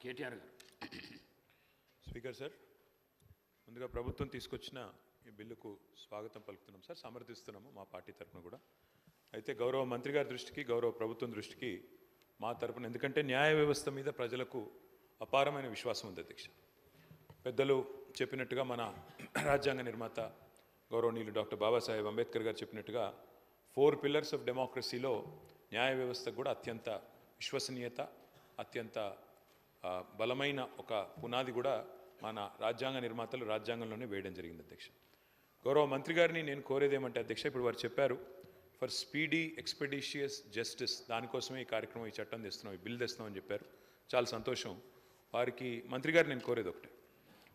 కేటీఆర్ గారు. Speaker sir, ముందుగా ప్రభుత్వం తీసుకొచ్చిన ఈ బిల్లుకు స్వాగతం పలుకుతున్నాం సార్, సమర్థిస్తున్నాము మా పార్టీ తరఫున కూడా. అయితే గౌరవ మంత్రి గారి దృష్టికి, గౌరవ ప్రభుత్వం దృష్టికి మా తరఫున, ఎందుకంటే న్యాయ వ్యవస్థ మీద ప్రజలకు అపారమైన విశ్వాసం ఉంది అధ్యక్ష. పెద్దలు చెప్పినట్టుగా మన రాజ్యాంగ నిర్మాత గౌరవనీయులు డాక్టర్ బాబాసాహెబ్ అంబేద్కర్ గారు చెప్పినట్టుగా 4 పిల్లర్స్ ఆఫ్ డెమోక్రసీలో న్యాయ వ్యవస్థకు కూడా అత్యంత విశ్వసనీయత, అత్యంత బలమైన ఒక పునాది కూడా మన రాజ్యాంగ నిర్మాతలు రాజ్యాంగంలోనే వేయడం జరిగింది అధ్యక్ష. గౌరవ మంత్రి గారిని నేను కోరేది ఏమంటే అధ్యక్ష, ఇప్పుడు వారు చెప్పారు ఫర్ స్పీడీ ఎక్స్పెడిషియస్ జస్టిస్, దానికోసమే ఈ కార్యక్రమం, ఈ చట్టం తెస్తున్నాం, ఈ బిల్ తెస్తున్నాం అని చెప్పారు. చాలా సంతోషం. వారికి మంత్రి గారు నేను కోరేది ఒకటే,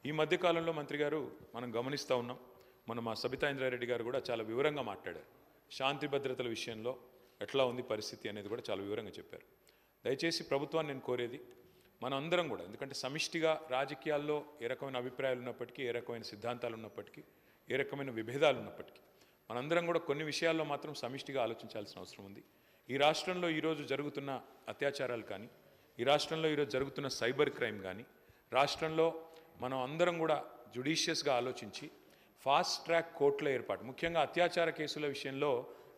ఈ మధ్యకాలంలో మంత్రి గారు మనం గమనిస్తూ ఉన్నాం, మా సబితా ఇంద్రారెడ్డి గారు కూడా చాలా వివరంగా మాట్లాడారు. శాంతి భద్రతల విషయంలో ఎట్లా ఉంది పరిస్థితి అనేది కూడా చాలా వివరంగా చెప్పారు. దయచేసి ప్రభుత్వాన్ని నేను కోరేది, మనం అందరం కూడా, ఎందుకంటే సమిష్టిగా రాజకీయాల్లో ఏ రకమైన అభిప్రాయాలు ఉన్నప్పటికీ, ఏ రకమైన సిద్ధాంతాలు ఉన్నప్పటికీ, ఏ రకమైన విభేదాలు ఉన్నప్పటికీ, మనందరం కూడా కొన్ని విషయాల్లో మాత్రం సమిష్టిగా ఆలోచించాల్సిన అవసరం ఉంది. ఈ రాష్ట్రంలో ఈరోజు జరుగుతున్న అత్యాచారాలు కానీ, ఈ రాష్ట్రంలో ఈరోజు జరుగుతున్న సైబర్ క్రైమ్ కానీ, రాష్ట్రంలో మనం అందరం కూడా జ్యుడిషియస్గా ఆలోచించి ఫాస్ట్ ట్రాక్ కోర్టుల ఏర్పాటు, ముఖ్యంగా అత్యాచార కేసుల విషయంలో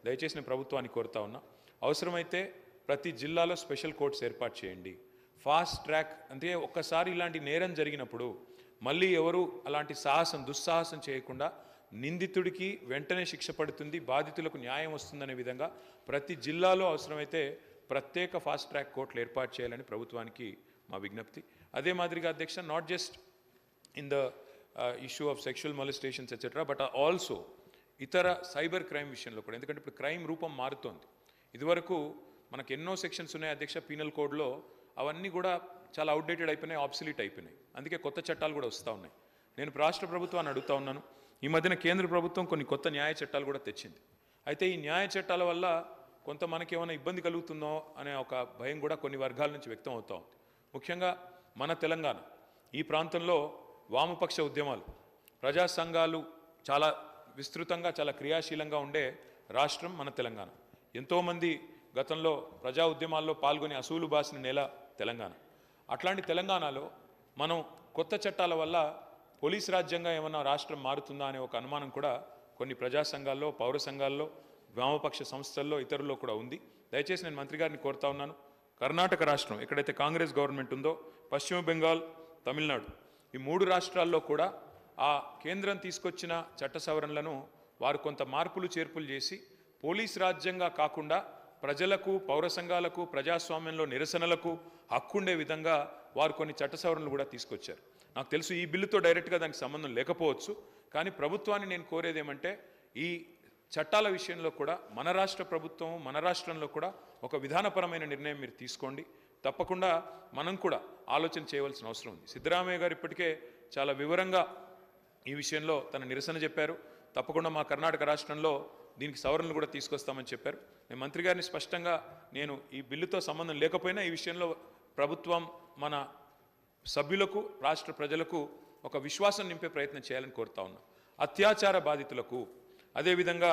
దయచేసి నేను ప్రభుత్వాన్ని కోరుతా ఉన్నా, అవసరమైతే ప్రతి జిల్లాలో స్పెషల్ కోర్ట్స్ ఏర్పాటు చేయండి. ఫాస్ట్ ట్రాక్ అంటే ఒక్కసారి ఇలాంటి నేరం జరిగినప్పుడు మళ్ళీ ఎవరు అలాంటి దుస్సాహసం చేయకుండా నిందితుడికి వెంటనే శిక్ష పడుతుంది, బాధితులకు న్యాయం వస్తుందనే విధంగా ప్రతి జిల్లాలో అవసరమైతే ప్రత్యేక ఫాస్ట్ ట్రాక్ కోర్టులు ఏర్పాటు చేయాలని ప్రభుత్వానికి మా విజ్ఞప్తి. అదే మాదిరిగా అధ్యక్ష, not just in the issue of sexual molestations etcetera, but also ఇతర సైబర్ క్రైమ్ విషయంలో కూడా, ఎందుకంటే ఇప్పుడు క్రైమ్ రూపం మారుతోంది. ఇదివరకు మనకు ఎన్నో సెక్షన్స్ ఉన్నాయి అధ్యక్ష పీనల్ కోడ్లో, అవన్నీ కూడా చాలా అవుట్డేటెడ్ అయిపోయినాయి, ఆబ్సలీట్ అయిపోయినాయి. అందుకే కొత్త చట్టాలు కూడా వస్తూ ఉన్నాయి. నేను రాష్ట్ర ప్రభుత్వాన్ని అడుగుతా ఉన్నాను, ఈ మధ్యన కేంద్ర ప్రభుత్వం కొన్ని కొత్త న్యాయ చట్టాలు కూడా తెచ్చింది. అయితే ఈ న్యాయ చట్టాల వల్ల కొంత మనకేమైనా ఇబ్బంది కలుగుతుందో అనే ఒక భయం కూడా కొన్ని వర్గాల నుంచి వ్యక్తం అవుతూ ఉంది. ముఖ్యంగా మన తెలంగాణ ఈ ప్రాంతంలో వామపక్ష ఉద్యమాలు, ప్రజా సంఘాలు చాలా విస్తృతంగా, చాలా క్రియాశీలంగా ఉండే రాష్ట్రం మన తెలంగాణ. ఎంతోమంది గతంలో ప్రజా ఉద్యమాల్లో పాల్గొని అసూలు బాసిన నేల తెలంగాణ. అట్లాంటి తెలంగాణలో మనం కొత్త చట్టాల వల్ల పోలీస్ రాజ్యంగా ఏమన్నా రాష్ట్రం మారుతుందా అనే ఒక అనుమానం కూడా కొన్ని ప్రజా సంఘాల్లో, పౌర సంఘాల్లో, వామపక్ష సంస్థల్లో, ఇతరుల్లో కూడా ఉంది. దయచేసి నేను మంత్రి గారిని కోరుతా ఉన్నాను, కర్ణాటక రాష్ట్రం ఎక్కడైతే కాంగ్రెస్ గవర్నమెంట్ ఉందో, పశ్చిమ బెంగాల్, తమిళనాడు, ఈ 3 రాష్ట్రాల్లో కూడా ఆ కేంద్రం తీసుకొచ్చిన చట్ట సవరణలను వారు కొంత మార్పులు చేర్పులు చేసి పోలీస్ రాజ్యంగా కాకుండా ప్రజలకు, పౌర సంఘాలకు, ప్రజాస్వామ్యంలో నిరసనలకు హక్కుండే విధంగా వారు కొన్ని చట్ట సవరణలు కూడా తీసుకొచ్చారు. నాకు తెలుసు ఈ బిల్లుతో డైరెక్ట్గా దానికి సంబంధం లేకపోవచ్చు, కానీ ప్రభుత్వాన్ని నేను కోరేది ఏమంటే ఈ చట్టాల విషయంలో కూడా మన రాష్ట్ర ప్రభుత్వం, మన రాష్ట్రంలో కూడా ఒక విధానపరమైన నిర్ణయం మీరు తీసుకోండి. తప్పకుండా మనం కూడా ఆలోచన చేయవలసిన అవసరం ఉంది. సిద్ధరామయ్య గారు ఇప్పటికే చాలా వివరంగా ఈ విషయంలో తన నిరసన చెప్పారు. తప్పకుండా మా కర్ణాటక రాష్ట్రంలో దీనికి సవరణలు కూడా తీసుకొస్తామని చెప్పారు. నేను మంత్రి గారిని స్పష్టంగా, నేను ఈ బిల్లుతో సంబంధం లేకపోయినా ఈ విషయంలో ప్రభుత్వం మన సభ్యులకు, రాష్ట్ర ప్రజలకు ఒక విశ్వాసం నింపే ప్రయత్నం చేయాలని కోరుతా ఉన్నా. అత్యాచార బాధితులకు, అదేవిధంగా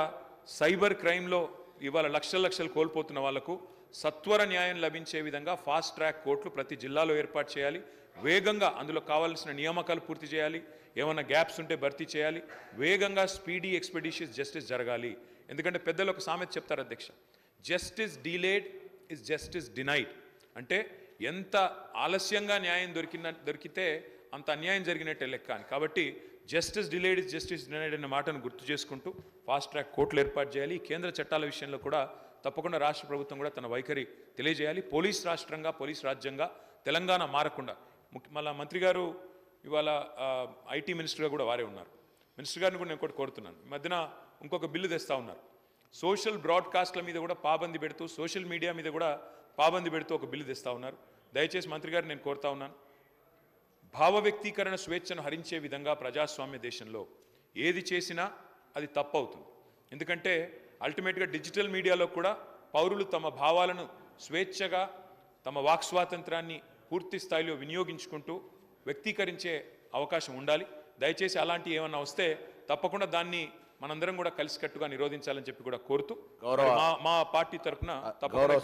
సైబర్ క్రైమ్లో ఇవాళ లక్షలు కోల్పోతున్న వాళ్లకు సత్వర న్యాయం లభించే విధంగా ఫాస్ట్ ట్రాక్ కోర్టులు ప్రతి జిల్లాలో ఏర్పాటు చేయాలి. వేగంగా అందులో కావాల్సిన నియామకాలు పూర్తి చేయాలి, ఏమైనా గ్యాప్స్ ఉంటే భర్తీ చేయాలి. వేగంగా స్పీడీ ఎక్స్పెడిషియస్ జస్టిస్ జరగాలి. ఎందుకంటే పెద్దలు ఒక సామెత చెప్తారు అధ్యక్ష, justice delayed is justice denied. అంటే ఎంత ఆలస్యంగా న్యాయం దొరికితే అంత అన్యాయం జరిగినట్టే లెక్క అని. కాబట్టి justice delayed is justice denied అనే మాటను గుర్తు చేసుకుంటూ ఫాస్ట్ ట్రాక్ కోర్టులు ఏర్పాటు చేయాలి. కేంద్ర చట్టాల విషయంలో కూడా తప్పకుండా రాష్ట్ర ప్రభుత్వం కూడా తన వైఖరి తెలియజేయాలి. పోలీస్ రాష్ట్రంగా, పోలీస్ రాజ్యంగా తెలంగాణ మారకుండా. మళ్ళీ మంత్రి గారు ఇవాళ ఐటీ మినిస్టర్గా కూడా వారే ఉన్నారు. మినిస్టర్ గారిని కూడా నేను ఒకటి కోరుతున్నాను, ఈ మధ్యన ఇంకొక బిల్లు తెస్తూ ఉన్నారు. సోషల్ బ్రాడ్కాస్ట్ల మీద కూడా పాబంది పెడుతూ, సోషల్ మీడియా మీద కూడా పాబంది పెడుతూ ఒక బిల్లు తెస్తూ ఉన్నారు. దయచేసి మంత్రి గారిని నేను కోరుతా ఉన్నాను, భావ వ్యక్తీకరణ స్వేచ్ఛను హరించే విధంగా ప్రజాస్వామ్య దేశంలో ఏది చేసినా అది తప్పు అవుతుంది. ఎందుకంటే అల్టిమేట్గా డిజిటల్ మీడియాలో కూడా పౌరులు తమ భావాలను స్వేచ్ఛగా, తమ వాక్ స్వాతంత్రాన్ని పూర్తి స్థాయిలో వినియోగించుకుంటూ వ్యక్తీకరించే అవకాశం ఉండాలి. దయచేసి అలాంటి ఏమన్నా వస్తే తప్పకుండా దాన్ని మనందరం కూడా కలిసికట్టుగా నిరోధించాలని చెప్పి కూడా కోరుతూ, మా పార్టీ తరఫున తప్పకుండా